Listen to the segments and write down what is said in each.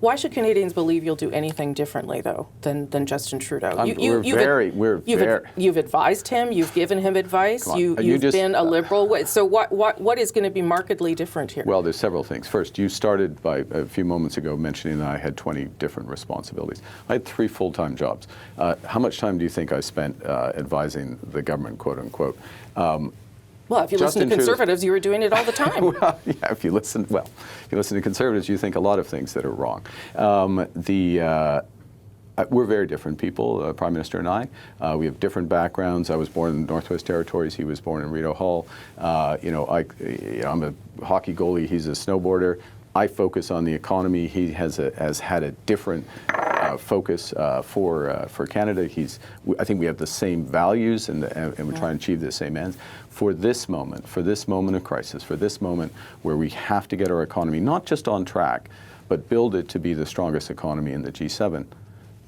Why should Canadians believe you'll do anything differently, though, than Justin Trudeau? You've advised him. You've given him advice. You've been a Liberal. So what is going to be markedly different here? Well, there's several things. First, you started by a few moments ago mentioning that I had 20 different responsibilities. I had 3 full-time jobs. How much time do you think I spent advising the government, quote unquote? Well, if you listen to Conservatives, you were doing it all the time. Well, yeah, if you listen to Conservatives, you think a lot of things that are wrong. We're very different people, Prime Minister and I. We have different backgrounds. I was born in the Northwest Territories. He was born in Rideau Hall. I'm a hockey goalie. He's a snowboarder. I focus on the economy. He has had a different focus for Canada. I think we have the same values, and we're trying to achieve the same ends. For this moment of crisis, for this moment where we have to get our economy not just on track, but build it to be the strongest economy in the G7.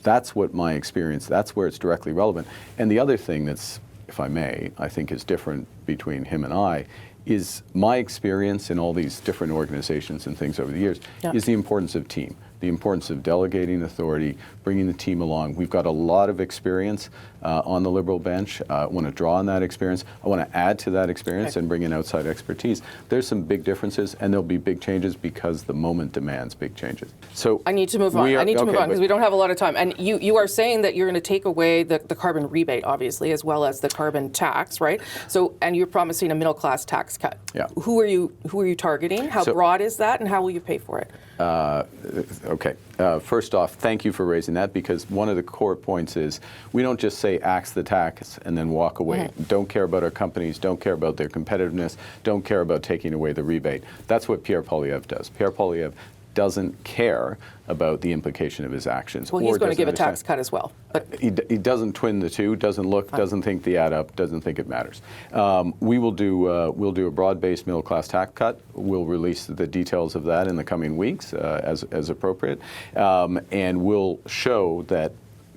That's what my experience, that's where it's directly relevant. And the other thing that's, if I may, I think is different between him and I, is my experience in all these different organizations and things over the years is the importance of team, the importance of delegating authority, bringing the team along. We've got a lot of experience on the Liberal bench. I want to draw on that experience. I want to add to that experience and bring in outside expertise. There's some big differences, and there'll be big changes because the moment demands big changes. So I need to move on. I need to move on because we don't have a lot of time. And you are saying that you're going to take away the carbon rebate, obviously, as well as the carbon tax, right? So, and you're promising a middle-class tax cut. Yeah. Who are you targeting? How broad is that, and how will you pay for it? Okay. First off, thank you for raising that, because one of the core points is we don't just say axe the tax and then walk away. Don't care about our companies, don't care about their competitiveness, don't care about taking away the rebate. That's what Pierre Poilievre does. Pierre Poilievre doesn't care about the implication of his actions. Well, he's going to give a tax cut as well. But he doesn't twin the two, doesn't look, doesn't think the add up, doesn't think it matters. We'll do a broad-based middle-class tax cut. We'll release the details of that in the coming weeks as appropriate, and we'll show that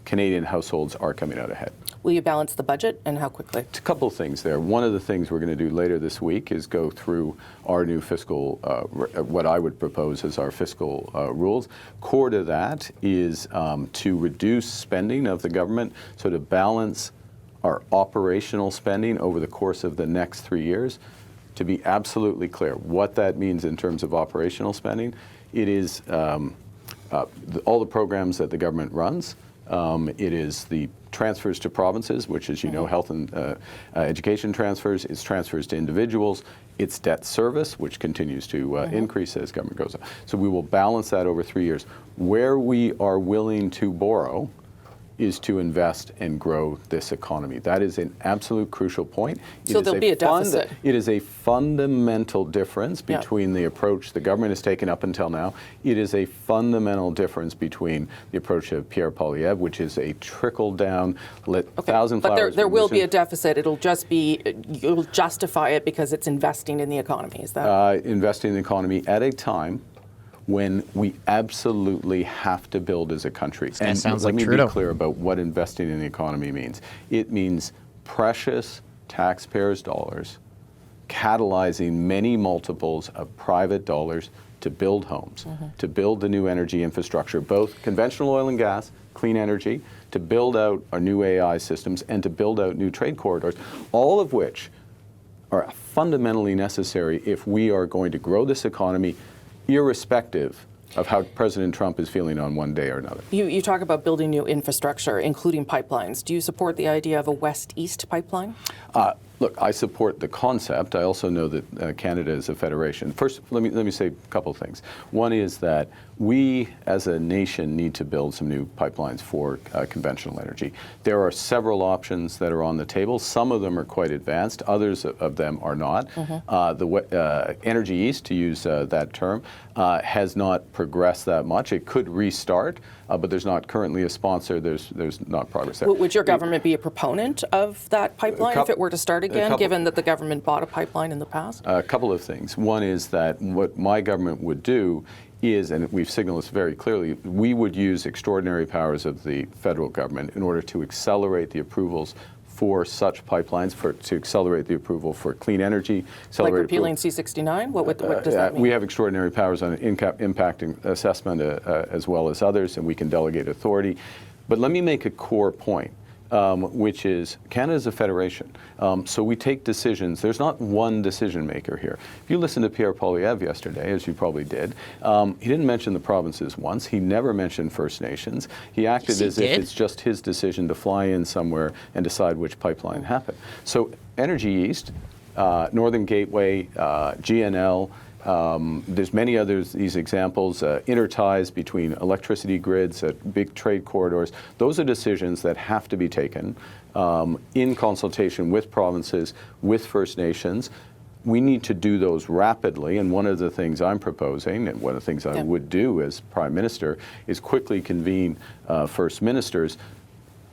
Canadian households are coming out ahead. Will you balance the budget, and how quickly? It's a couple of things there. One of the things we're going to do later this week is go through our new fiscal, what I would propose as our fiscal rules. Core to that is to reduce spending of the government, so to balance our operational spending over the course of the next 3 years. To be absolutely clear, what that means in terms of operational spending, it is all the programs that the government runs. It is the transfers to provinces, which, as you know, health and education transfers. It's transfers to individuals. It's debt service, which continues to increase as government goes up. So we will balance that over 3 years. Where we are willing to borrow is to invest and grow this economy. That is an absolute crucial point. So there'll be a deficit. It is a fundamental difference between the approach the government has taken up until now. It is a fundamental difference between the approach of Pierre Poilievre, which is a trickle-down, thousand flowers. But there will be a deficit. It'll just be, you'll justify it because it's investing in the economy. Is that? Investing in the economy at a time when we absolutely have to build as a country. And let me be clear about what investing in the economy means. It means precious taxpayers' dollars catalyzing many multiples of private dollars to build homes, to build the new energy infrastructure, both conventional oil and gas, clean energy, to build out our new AI systems, and to build out new trade corridors, all of which are fundamentally necessary if we are going to grow this economy, irrespective of how President Trump is feeling on one day or another. You talk about building new infrastructure, including pipelines. Do you support the idea of a west-east pipeline? Look, I support the concept. I also know that Canada is a federation. First, let me say a couple of things. One is that we, as a nation, need to build some new pipelines for conventional energy. There are several options that are on the table. Some of them are quite advanced. Others of them are not. The Energy East, to use that term, has not progressed that much. It could restart, but there's not currently a sponsor. There's not progress there. Would your government be a proponent of that pipeline if it were to start again, given that the government bought a pipeline in the past? A couple of things. One is that what my government would do is, and we've signaled this very clearly, we would use extraordinary powers of the federal government in order to accelerate the approvals for such pipelines to accelerate the approval for clean energy. Like repealing C-69? What does that mean? We have extraordinary powers on impact assessment as well as others, and we can delegate authority. But let me make a core point. Which is Canada is a federation. So we take decisions. There's not one decision maker here. If you listened to Pierre Poilievre yesterday, as you probably did, he didn't mention the provinces once. He never mentioned First Nations. He acted as if it's just his decision to fly in somewhere and decide which pipeline happened. So Energy East, Northern Gateway, GNL, there's many others, these examples, interties between electricity grids, big trade corridors. Those are decisions that have to be taken in consultation with provinces, with First Nations. We need to do those rapidly, and one of the things I'm proposing, and one of the things I would do as Prime Minister, is quickly convene First Ministers.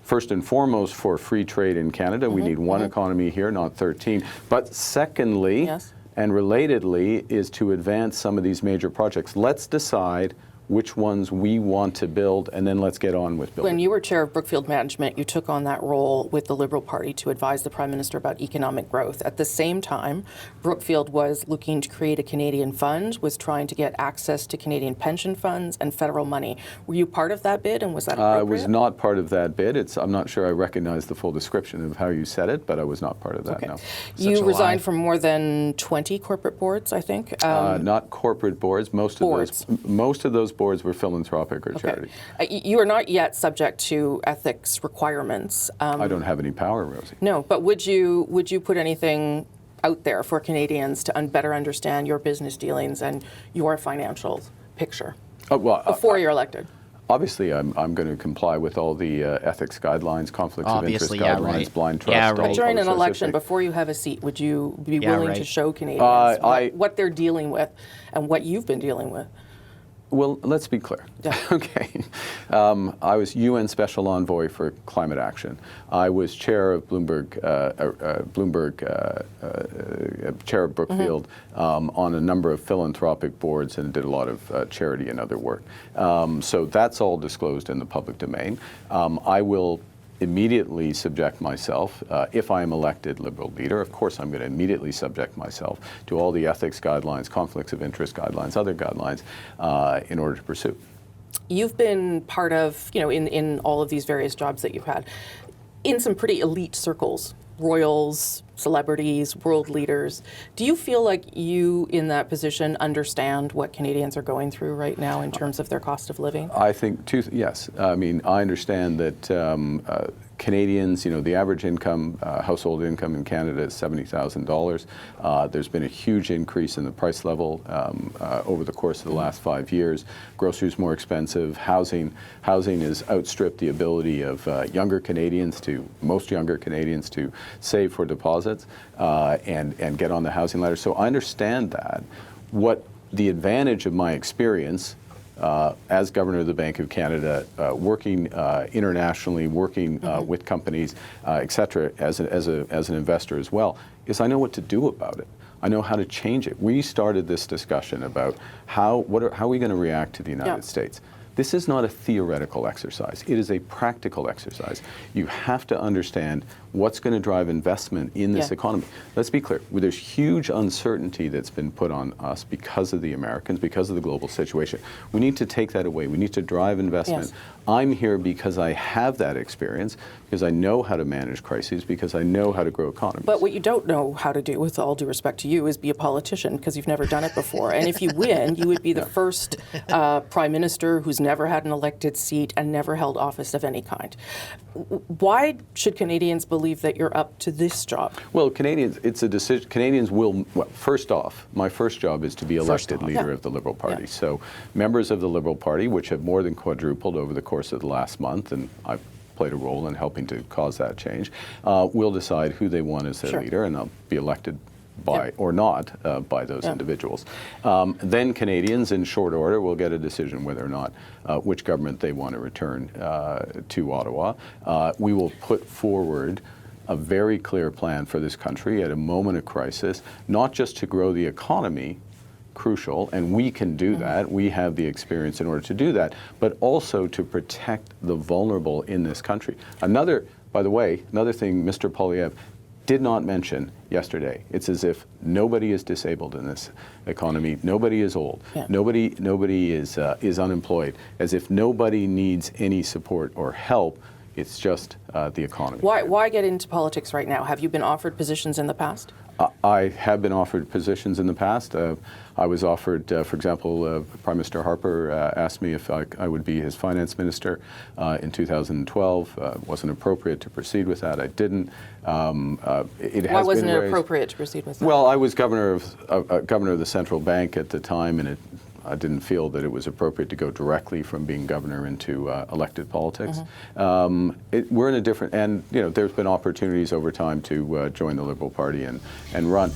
First and foremost, for free trade in Canada, we need one economy here, not 13. But secondly, and relatedly, is to advance some of these major projects. Let's decide which ones we want to build, and then let's get on with building. When you were chair of Brookfield Management, you took on that role with the Liberal Party to advise the Prime Minister about economic growth. At the same time, Brookfield was looking to create a Canadian fund, was trying to get access to Canadian pension funds and federal money. Were you part of that bid, and was that appropriate? I was not part of that bid. I'm not sure I recognize the full description of how you said it, but I was not part of that, no. You resigned from more than 20 corporate boards, I think? Not corporate boards. Most of those boards were philanthropic or charity. You are not yet subject to ethics requirements. I don't have any power, Rosie. No, but would you put anything out there for Canadians to better understand your business dealings and your financial picture before you're elected? Obviously, I'm going to comply with all the ethics guidelines, conflicts of interest guidelines, blind trust. But during an election, before you have a seat, would you be willing to show Canadians what they're dealing with and what you've been dealing with? Well, let's be clear. Okay. I was UN Special Envoy for Climate Action. I was chair of chair of Brookfield on a number of philanthropic boards and did a lot of charity and other work. So that's all disclosed in the public domain. I will immediately subject myself, if I am elected Liberal leader, of course I'm going to immediately subject myself to all the ethics guidelines, conflicts of interest guidelines, other guidelines in order to pursue. You've been part of, in all of these various jobs that you've had, in some pretty elite circles, royals, celebrities, world leaders. Do you feel like you, in that position, understand what Canadians are going through right now in terms of their cost of living? I think, yes. I mean, I understand that Canadians, the average income, household income in Canada is $70,000. There's been a huge increase in the price level over the course of the last 5 years. Groceries more expensive. Housing has outstripped the ability of most younger Canadians to save for deposits and get on the housing ladder. So I understand that. What the advantage of my experience as Governor of the Bank of Canada, working internationally, working with companies, et cetera, as an investor as well, is I know what to do about it. I know how to change it. We started this discussion about how are we going to react to the United States. This is not a theoretical exercise. It is a practical exercise. You have to understand what's going to drive investment in this economy. Let's be clear. There's huge uncertainty that's been put on us because of the Americans, because of the global situation. We need to take that away. We need to drive investment. Yes. I'm here because I have that experience, because I know how to manage crises, because I know how to grow economies. But what you don't know how to do, with all due respect to you, is be a politician, because you've never done it before. And if you win, you would be the first Prime Minister who's never had an elected seat and never held office of any kind. Why should Canadians believe that you're up to this job? Well, it's a decision. Canadians will, first off, my first job is to be elected leader of the Liberal Party. So members of the Liberal Party, which have more than quadrupled over the course of the last month, and I've played a role in helping to cause that change, will decide who they want as their leader, and I'll be elected by or not by those individuals. Then Canadians, in short order, will get a decision whether or not which government they want to return to Ottawa. We will put forward a very clear plan for this country at a moment of crisis, not just to grow the economy, crucial, and we can do that. We have the experience in order to do that, but also to protect the vulnerable in this country. Another by the way, another thing Mr. Poilievre did not mention yesterday. It's as if nobody is disabled in this economy. Nobody is old. Yeah. Nobody is unemployed. As if nobody needs any support or help. It's just the economy. Why get into politics right now? Have you been offered positions in the past? I have been offered positions in the past. I was offered, for example, Prime Minister Harper asked me if I would be his finance minister in 2012. It wasn't appropriate to proceed with that. I didn't. Why wasn't it appropriate to proceed with that? Well, I was governor of the central bank at the time, and I didn't feel that it was appropriate to go directly from being governor into elected politics. We're in a different, and there's been opportunities over time to join the Liberal Party and run.